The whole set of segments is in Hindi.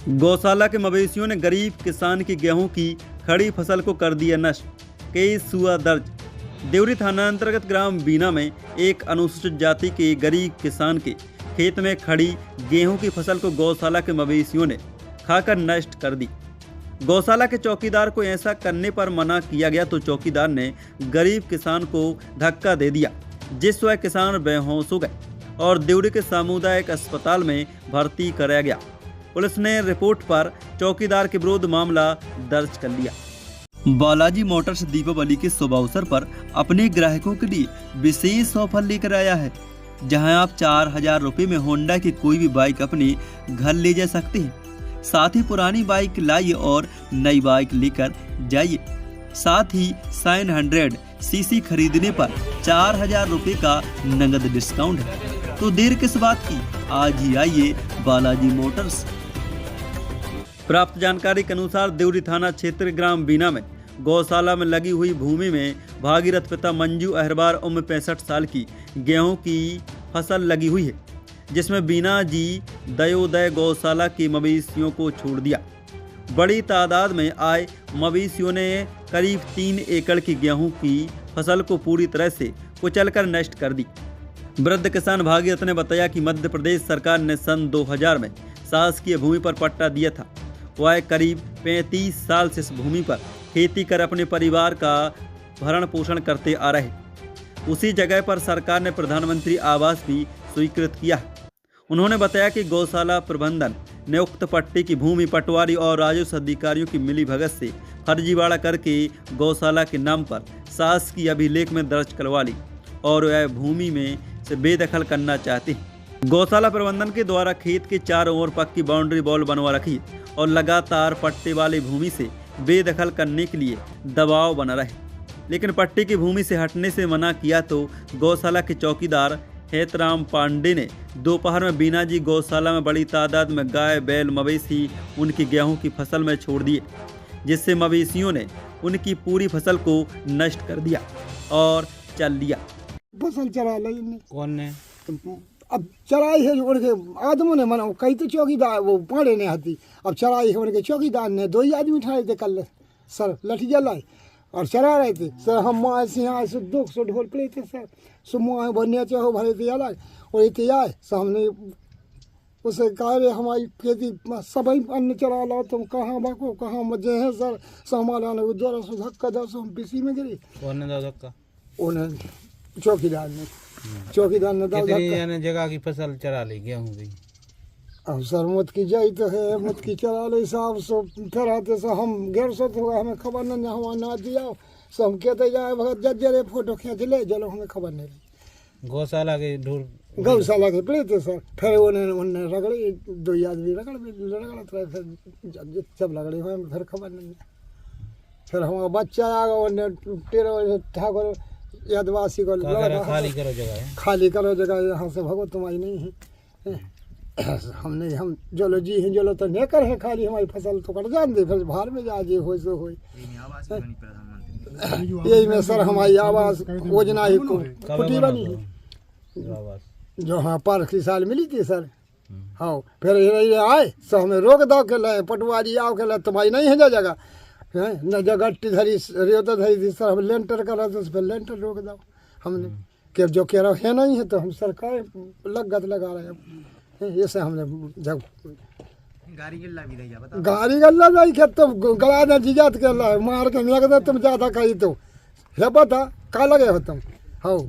गौशाला के मवेशियों ने गरीब किसान की गेहूं की खड़ी फसल को कर दिया नष्ट। केस हुआ दर्ज। देवरी थाना अंतर्गत ग्राम बीना में एक अनुसूचित जाति के गरीब किसान के खेत में खड़ी गेहूं की फसल को गौशाला के मवेशियों ने खाकर नष्ट कर दी। गौशाला के चौकीदार को ऐसा करने पर मना किया गया तो चौकीदार ने गरीब किसान को धक्का दे दिया, जिस वह किसान बेहोश हो गए और देवरी के सामुदायिक अस्पताल में भर्ती कराया गया। पुलिस ने रिपोर्ट पर चौकीदार के विरुद्ध मामला दर्ज कर लिया। बालाजी मोटर्स दीपावली के शुभ अवसर पर अपने ग्राहकों के लिए विशेष ऑफर लेकर आया है, जहां आप 4000 रुपये में होंडा की कोई भी बाइक अपने घर ले जा सकते हैं। साथ ही पुरानी बाइक लाइए और नई बाइक लेकर जाइए। साथ ही 900 सीसी खरीदने पर 4000 रुपये का नगद डिस्काउंट है। तो देर किस बात की, आज ही आइए बालाजी मोटर्स। प्राप्त जानकारी के अनुसार देवरी थाना क्षेत्र ग्राम बीना में गौशाला में लगी हुई भूमि में भागीरथ पिता मंजू अहरबार उम्र 65 साल की गेहूं की फसल लगी हुई है, जिसमें बीना जी दयोदय गौशाला के मवेशियों को छोड़ दिया। बड़ी तादाद में आए मवेशियों ने करीब 3 एकड़ की गेहूं की फसल को पूरी तरह से कुचलकर नष्ट कर दी। वृद्ध किसान भागीरथ ने बताया कि मध्य प्रदेश सरकार ने सन 2000 में शासकीय भूमि पर पट्टा दिया था। वह करीब 35 साल से इस भूमि पर खेती कर अपने परिवार का भरण पोषण करते आ रहे। उसी जगह पर सरकार ने प्रधानमंत्री आवास भी स्वीकृत किया। उन्होंने बताया कि गौशाला प्रबंधन ने उक्त पट्टे की भूमि पटवारी और राजस्व अधिकारियों की मिलीभगत से फर्जीवाड़ा करके गौशाला के नाम पर शासकीय अभिलेख में दर्ज करवा ली और वह भूमि में से बेदखल करना चाहते हैं। गौशाला प्रबंधन के द्वारा खेत के चारों ओर पक्की बाउंड्री वॉल बनवा रखी है और लगातार पट्टे वाली भूमि से बेदखल करने के लिए दबाव बना रहे, लेकिन पट्टे की भूमि से हटने से मना किया तो गौशाला के चौकीदार हेतराम पांडे ने दोपहर में बीना जी गौशाला में बड़ी तादाद में गाय बैल मवेशी उनकी गेहूं की फसल में छोड़ दिए, जिससे मवेशियों ने उनकी पूरी फसल को नष्ट कर दिया और चल लिया। फसल चरा ली कौन ने? अब चराई है उनके आदमों ने मना, कई तो चौकीदार वो पाड़े ने आती। अब चराई है उनके चौकीदार ने 2 ही आदमी उठाए थे कल सर लठिया लाए और चरा रहे थे सर। हम माँ से यहाँ से 200 ढोल पड़े थे सर, सुमाह बनने चाहो भरे थे अलग और इतने आए सामने उसे कहे हमारी खेती सब अन्न चरा लो, तुम कहाँ बाको कहाँ मजे हैं सर। सामान ने द्वारा से धक्का दो हम पीसी में गिरी। कौन ने धक्का? उन्हें चौकीदार ने जगह की फसल चरा ली गेहूं की। अब सर मुझ की जाई तो है, मुझ की चरा ली साहब सो फिर सो हम 150 हुआ, हमें खबर नहीं हुआ ना दिया सो हम कहते जाए भगत जजरे फोटो खींच ले चलो, हमें खबर नहीं रही। गौशाला के ढूर गौशाला के पड़े थे सर। फिर उन्हें रगड़े 2 आदमी रगड़त रहे, फिर जब रगड़े हुए फिर खबर नहीं। फिर हमारा बच्चा आ गया तेरे ठाकुर यादवासी को खाली करो जगह, खाली करो जगह, यहाँ से भगवत तुम्हारी नहीं है। हमने हम जोलो जी हैं जोलो तो नहीं कर है, खाली हमारी फसल तो कट जान दे, फिर बाहर में जा जे हो सो हो। यही में सर हमारी आवास योजना ही कुटी बनी है जो हाँ 5 साल मिली थी सर। हाँ फिर आए सो हमें रोक दो के लाए पटवारी आओ के लाए तुम्हारी नहीं है जगह न जगह धरी रेता धरी थी सर। हम लेंटर करा तो उस पर लेंटर रोक दो हमने कि जो कह रहा है नहीं है तो हम सरकार लगत लगा रहे हैं। ऐसे हमने जब गाड़ी गल्ला नहीं खेत तो गला दे जीजात के अल्लाह मार के लगता तुम ज़्यादा कही तो है पता का लगे हो तुम। हाँ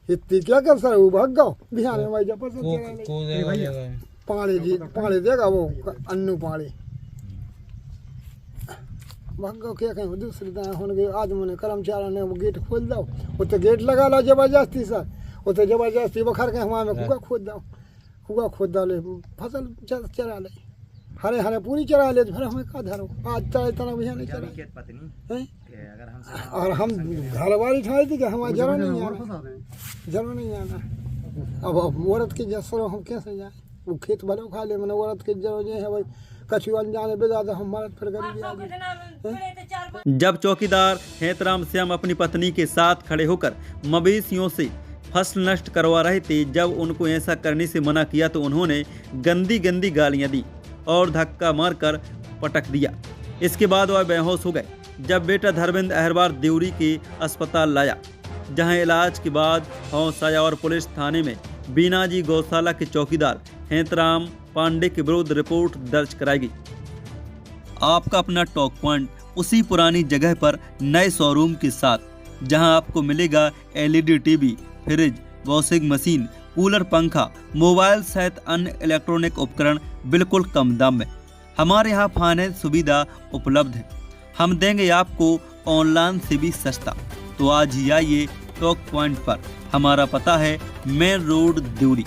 इतनी क्या कर सर वो भाग गो बिहार में जब पानी देगा वो अन्नू पानी भागो क्या कहें। दूसरी तरह होने आदमी ने कर्मचारी ने वो गेट खोल दो, वो तो गेट लगा लो जबरदस्ती सर, वो तो जबरदस्ती बखर के हमारे में कुआ खोद दो ले फसल चरा ले हरे हरे पूरी चरा ले। फिर हमें का धरो आज चरा इतना भी नहीं चरा और हम घर वाली ठाई थी कि हमारे जरूर नहीं आना। अब औरत की जसरो हम कैसे जाए, वो खेत भले खा ले मैंने औरत की जरूरत है भाई कछु अनजाने बेदादा हम मरद फिर गरीबी। जब चौकीदार हेतराम श्याम अपनी पत्नी के साथ खड़े होकर मवेशियों से फसल नष्ट करवा रहे थे, जब उनको ऐसा करने से मना किया तो उन्होंने गंदी गालियां दी और धक्का मारकर पटक दिया। इसके बाद वह बेहोश हो गए। जब बेटा धर्मेंद्र अहरवार देवरी के अस्पताल लाया, जहां इलाज के बाद होश आया और पुलिस थाने में बीनाजी गौशाला के चौकीदार हेतराम पांडे के विरुद्ध रिपोर्ट दर्ज कराई गई। आपका अपना टॉक पॉइंट उसी पुरानी जगह पर नए शोरूम के साथ, जहां आपको मिलेगा LED TV, fridge, washing machine, cooler, पंखा, मोबाइल सहित अन्य इलेक्ट्रॉनिक उपकरण बिल्कुल कम दाम में। हमारे यहाँ फाइनेंस सुविधा उपलब्ध है। हम देंगे आपको ऑनलाइन से भी सस्ता। तो आज ही आइए टॉक पॉइंट पर। हमारा पता है मेन रोड देवरी।